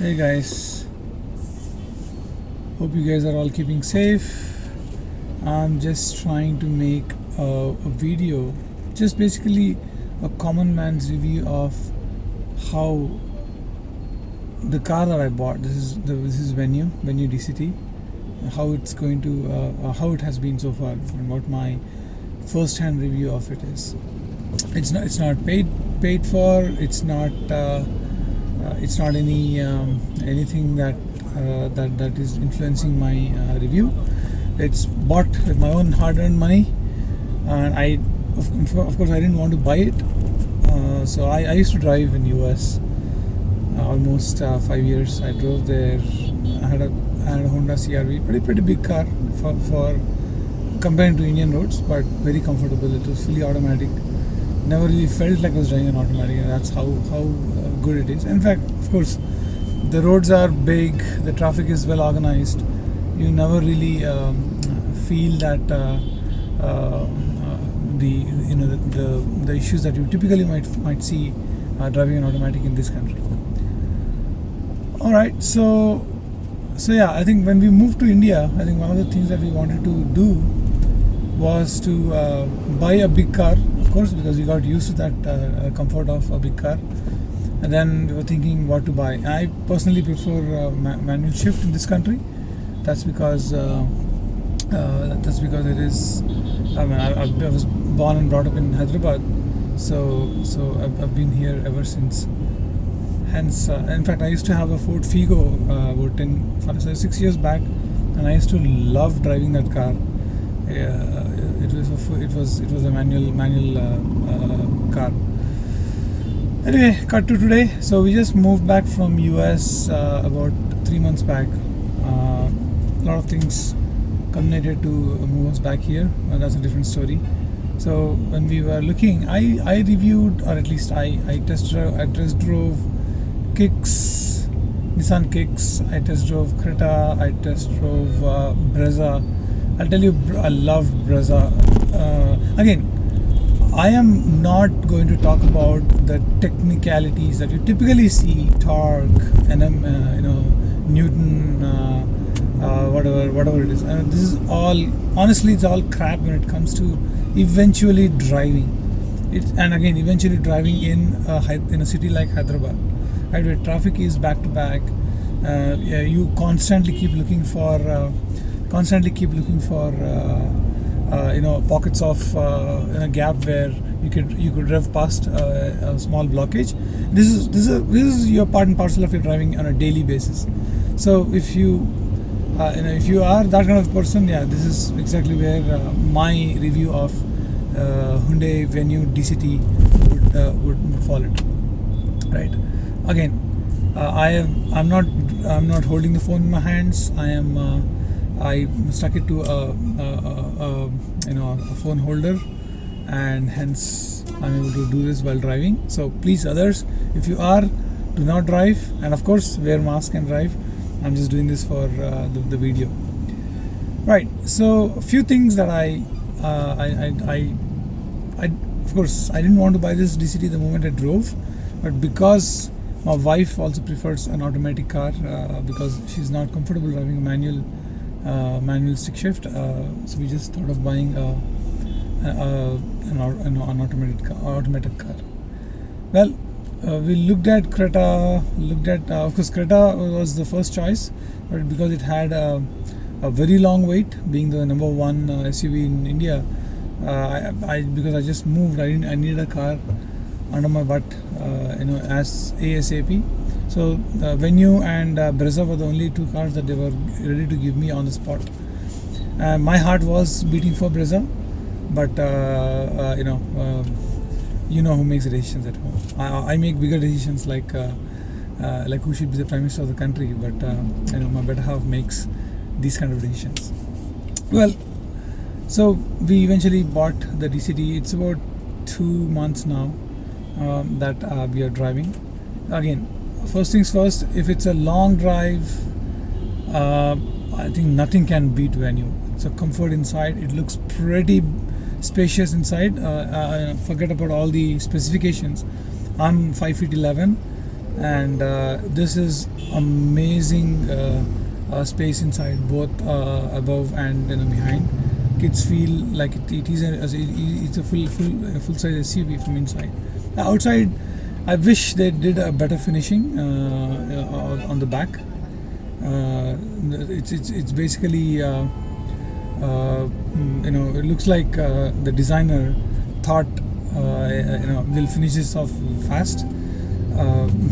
Hey guys, hope you guys are all keeping safe. I'm just trying to make a video, just basically a common man's review of how the car that I bought. This is Venue DCT. How it's going to, how it has been so far, and what my first-hand review of it is. It's not paid for. It's not anything that is influencing my review. It's bought with my own hard-earned money, and of course I didn't want to buy it. So I used to drive in US almost 5 years. I drove there. I had a Honda CRV, pretty big car for compared to Indian roads, but very comfortable. It was fully automatic. Never really felt like I was driving an automatic, and that's how good it is. In fact, of course, the roads are big, the traffic is well organized. You never really feel that the issues that you typically might see driving an automatic in this country. All right, so yeah, I think when we moved to India, I think one of the things that we wanted to do was to buy a big car, of course, because we got used to that comfort of a big car. And then we were thinking what to buy. I personally prefer manual shift in this country. That's because it is. I mean, I was born and brought up in Hyderabad, so I've been here ever since. Hence, in fact, I used to have a Ford Figo about 6 years back, and I used to love driving that car. It was a manual car. Anyway, cut to today. So we just moved back from US about 3 months back. A lot of things culminated to move us back here. That's a different story. So when we were looking, I reviewed, or at least I test drove Kicks, Nissan Kicks. I test drove Creta. I test drove Brezza. I'll tell you, I love Brezza. Again, I am not going to talk about the technicalities that you typically see, torque, Newton, whatever it is. This is all, honestly, it's all crap when it comes to eventually driving. Eventually driving in a city like Hyderabad, right, where traffic is back to back. You constantly keep looking for pockets of in a gap where you could rev past a small blockage. This is your part and parcel of your driving on a daily basis. So if you are that kind of person, yeah, this is exactly where my review of Hyundai Venue DCT would fall into. Right. Again, I'm not holding the phone in my hands. I stuck it to a phone holder, and hence I'm able to do this while driving. So please, others, if you do not drive, and of course wear mask and drive. I'm just doing this for the video. Right. So a few things that I of course I didn't want to buy this DCT the moment I drove, but because my wife also prefers an automatic car because she's not comfortable driving a manual stick shift, so we just thought of buying an automated car. Well, we looked at Creta. Of course, Creta was the first choice, but because it had a very long wait, being the number one SUV in India, because I just moved, I needed a car under my butt, as ASAP. So Venue and Brezza were the only two cars that they were ready to give me on the spot. My heart was beating for Brezza, but who makes the decisions at home. I make bigger decisions like who should be the Prime Minister of the country, but my better half makes these kind of decisions. Well, so we eventually bought the DCT. It's about 2 months now that we are driving. Again, first things first, if it's a long drive, I think nothing can beat Venue. It's a comfort inside. It looks pretty spacious inside. Forget about all the specifications. I'm 5'11", and this is amazing space inside, both above and behind. Kids feel like it's a full size SUV from inside. Outside, I wish they did a better finishing on the back. It's basically it looks like the designer thought we'll finish this off fast.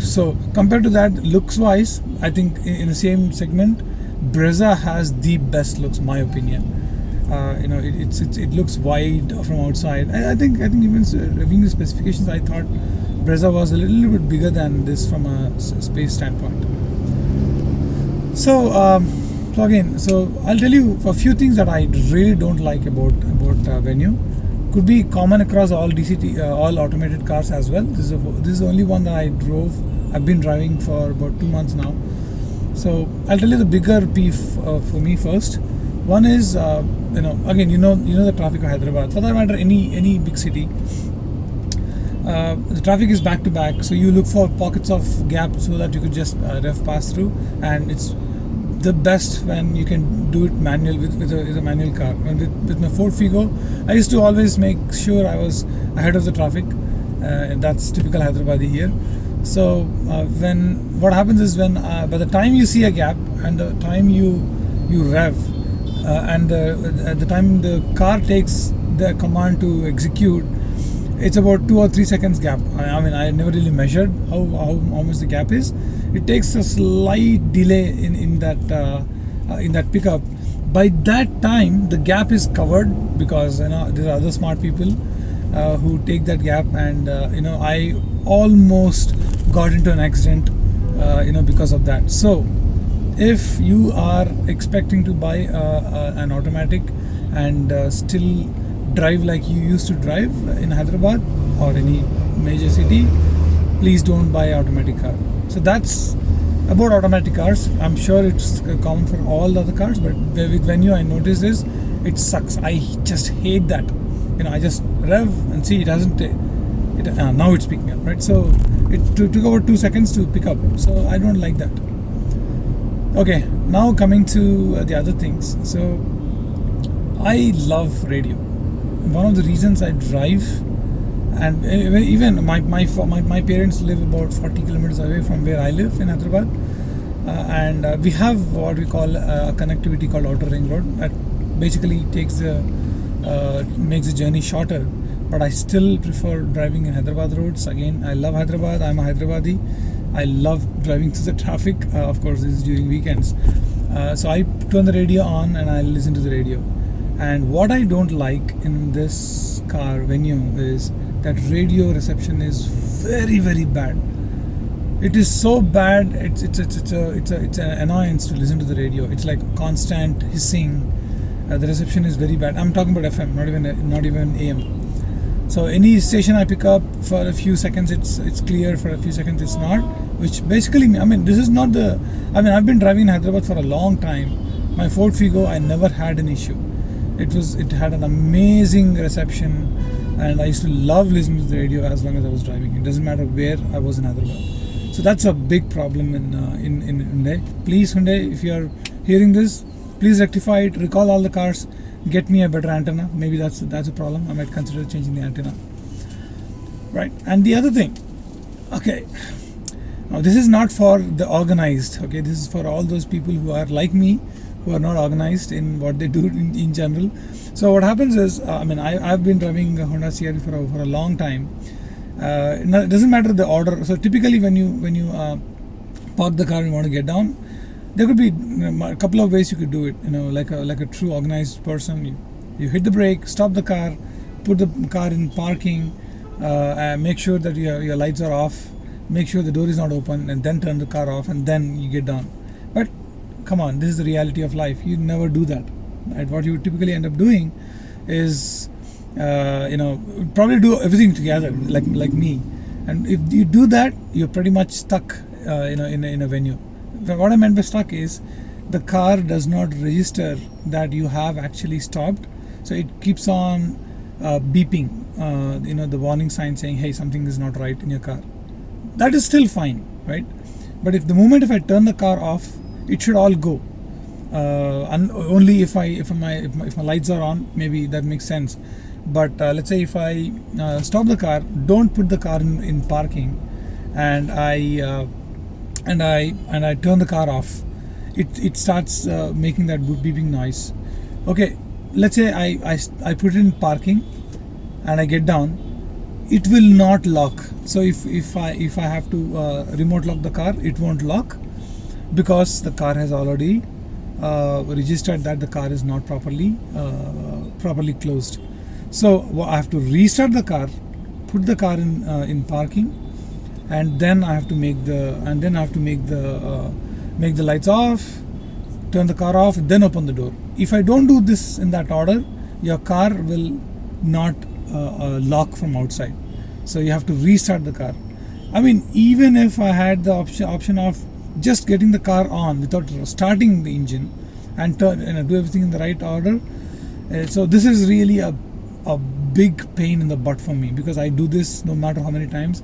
So compared to that, looks wise, I think in the same segment, Brezza has the best looks, my opinion. It looks wide from outside. I think even reviewing the specifications, I thought Brezza was a little bit bigger than this from a space standpoint. So again, so I'll tell you a few things that I really don't like about Venue. Could be common across all all automated cars as well. This is the only one that I drove. I've been driving for about 2 months now. So I'll tell you the bigger beef for me first. One is again the traffic of Hyderabad. For that matter, any big city, the traffic is back to back. So you look for pockets of gap so that you could just rev pass through, and it's the best when you can do it manual with a manual car. And with my Ford Figo, I used to always make sure I was ahead of the traffic. And that's typical Hyderabadi here. So what happens is when by the time you see a gap and the time you rev and at the time the car takes the command to execute, it's about 2 or 3 seconds gap. I mean, I never really measured how much the gap is. It takes a slight delay in that pickup. By that time, the gap is covered because there are other smart people who take that gap, and I almost got into an accident because of that. So if you are expecting to buy an automatic and still drive like you used to drive in Hyderabad or any major city, please don't buy an automatic car. So that's about automatic cars. I'm sure it's common for all the other cars, but with Venue I noticed this. It sucks. I just hate that. I just rev and see it hasn't. Now it's picking up, right? So it took about 2 seconds to pick up. So I don't like that. Okay, now coming to the other things. So I love radio. One of the reasons I drive, and even my parents live about 40 kilometers away from where I live in Hyderabad, and we have what we call a connectivity called Outer Ring Road that basically makes the journey shorter. But I still prefer driving in Hyderabad roads. Again, I love Hyderabad. I'm a Hyderabadi. I love driving through the traffic. Of course, this is during weekends. So I turn the radio on and I listen to the radio. And what I don't like in this car Venue is that radio reception is very, very bad. It is so bad. It's an annoyance to listen to the radio. It's like constant hissing. The reception is very bad. I'm talking about FM, not even AM. So any station I pick up, for a few seconds it's clear, for a few seconds it's not. Which basically, this is not the. I've been driving in Hyderabad for a long time. My Ford Figo, I never had an issue. It had an amazing reception, and I used to love listening to the radio as long as I was driving. It doesn't matter where I was in Hyderabad. So that's a big problem in Hyundai. Please, Hyundai, if you are hearing this, please rectify it. Recall all the cars. Get me a better antenna. Maybe that's a problem. I might consider changing the antenna. Right. And the other thing. Okay. Now this is not for the organized. Okay. This is for all those people who are like me, who are not organized in what they do in general. So what happens is, I've been driving a Honda CR-V for a long time. It doesn't matter the order. So typically when you park the car and want to get down, there could be a couple of ways you could do it. Like a true organized person, you hit the brake, stop the car, put the car in parking, make sure that your lights are off, make sure the door is not open, and then turn the car off, and then you get down. But come on, this is the reality of life. You never do that. Right? What you typically end up doing is, probably do everything together, like me. And if you do that, you're pretty much stuck, in a Venue. What I meant by stuck is the car does not register that you have actually stopped, so it keeps on beeping, the warning sign saying, hey, something is not right in your car. That is still fine. right? But if the moment if I turn the car off, it should all go. Only if my lights are on, maybe that makes sense. But let's say if I stop the car, don't put the car in parking, and I turn the car off, it starts making that beeping noise. Okay, let's say I put it in parking and I get down, it will not lock. So if I have to remote lock the car, it won't lock, because the car has already registered that the car is not properly closed. So I have to restart the car, put the car in parking, and then I have to make the lights off, turn the car off, then open the door. If I don't do this in that order, your car will not lock from outside. So you have to restart the car. I mean, even if I had the option of just getting the car on without starting the engine and do everything in the right order, so this is really a big pain in the butt for me, because I do this no matter how many times.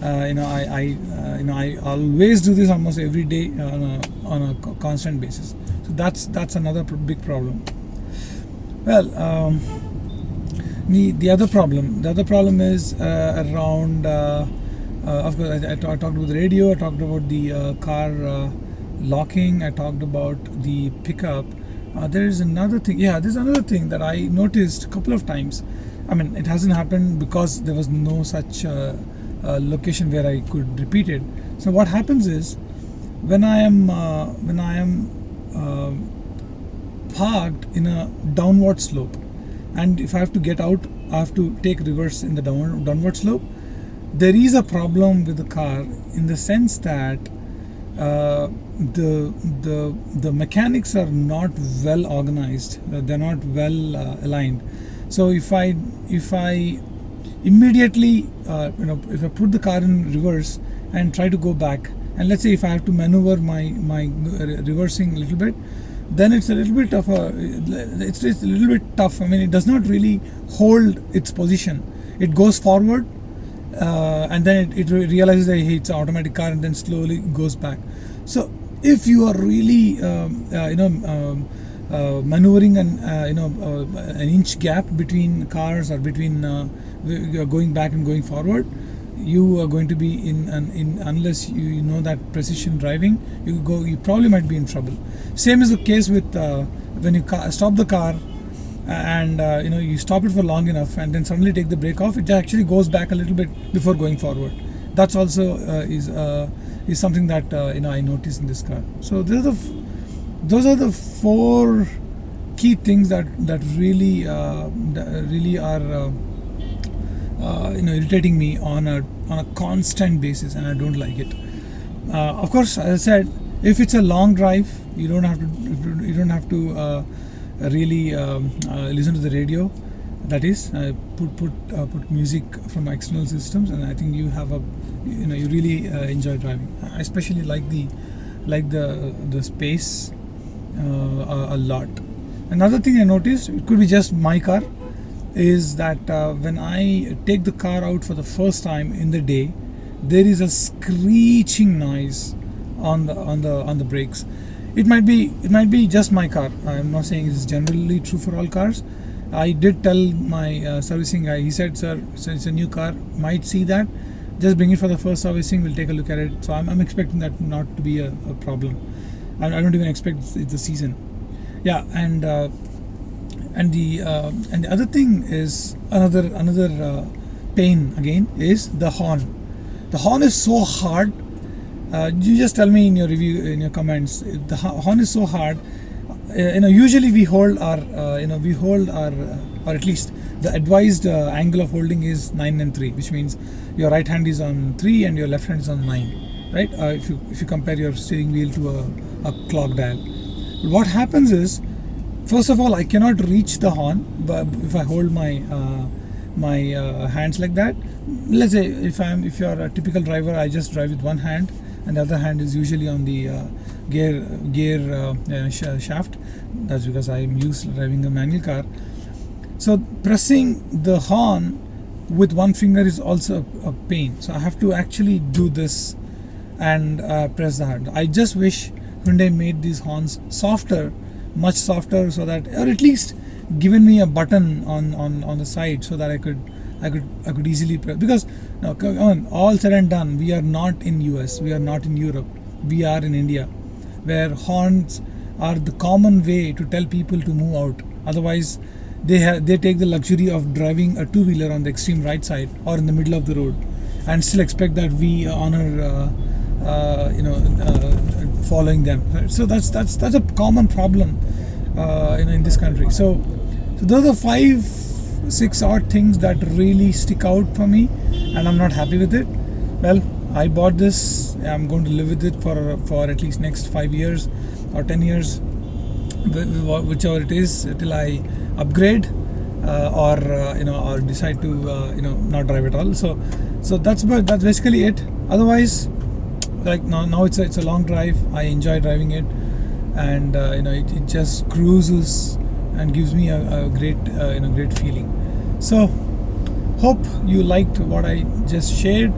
I always do this almost every day on a constant basis. So that's another big problem. Well, the other problem is around. Of course, I talked about the radio. I talked about the car locking. I talked about the pickup. There's another thing. Yeah, there's another thing that I noticed a couple of times. I mean, it hasn't happened because there was no such location where I could repeat it. So what happens is, when I am parked in a downward slope, and if I have to get out, I have to take reverse in the downward slope. There is a problem with the car, in the sense that the mechanics are not well organized. They're not well aligned. So if I immediately if I put the car in reverse and try to go back, and let's say if I have to maneuver my reversing a little bit, then it's a little bit of it's a little bit tough. I mean, it does not really hold its position. It goes forward, and then it realizes that it's an automatic car, and then slowly goes back. So if you are really maneuvering an inch gap between cars, or between going back and going forward, you are going to be in unless you know that precision driving, you probably might be in trouble. Same is the case with when you stop the car, and you stop it for long enough, and then suddenly take the brake off, it actually goes back a little bit before going forward. That's also is something that I noticed in this car. So those are the four key things that really are irritating me on a constant basis, and I don't like it. Of course, as I said, if it's a long drive, you don't have to really listen to the radio. That is, put music from external systems, and I think you really enjoy driving. I especially like the space a lot. Another thing I noticed, it could be just my car, is that when I take the car out for the first time in the day, there is a screeching noise on the brakes. It might be just my car. I'm not saying it's generally true for all cars. I did tell my servicing guy. He said, "Sir, since it's a new car, might see that. Just bring it for the first servicing. We'll take a look at it." So I'm expecting that not to be a problem. I don't even expect it's the season. Yeah, and the other thing is another pain again is the horn. The horn is so hard. You just tell me in your review, in your comments. If the horn is so hard. Usually we hold our or at least the advised angle of holding is 9 and 3, which means your right hand is on 3 and your left hand is on 9, right? If you compare your steering wheel to a clock dial. But what happens is, first of all, I cannot reach the horn, but if I hold my hands like that. Let's say if you're a typical driver, I just drive with one hand, and the other hand is usually on the gear shaft. That's because I'm used to driving a manual car. So pressing the horn with one finger is also a pain. So I have to actually do this, and press the horn. I just wish Hyundai made these horns softer, much softer, so that, or at least given me a button on the side so that I could easily press. Because now, come on, all said and done, we are not in US, we are not in Europe, we are in India, where horns are the common way to tell people to move out. Otherwise, they take the luxury of driving a two-wheeler on the extreme right side or in the middle of the road, and still expect that we honor following them. So that's a common problem in this country. So those are 5-6 odd things that really stick out for me, and I'm not happy with it. Well, I bought this. I'm going to live with it for at least next 5 years or 10 years, whichever it is, till I upgrade or decide to not drive at all. So that's basically it. Otherwise, like now it's a long drive. I enjoy driving it, and it just cruises and gives me a great great feeling. So hope you liked what I just shared.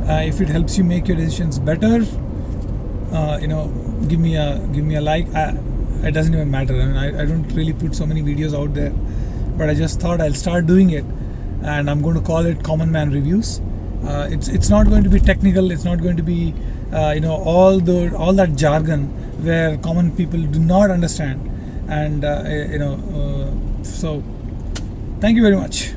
If it helps you make your decisions better, give me a like. It doesn't even matter. I mean, I don't really put so many videos out there, but I just thought I'll start doing it, and I'm going to call it Common Man Reviews. It's not going to be technical. It's not going to be all that jargon where common people do not understand. And so thank you very much.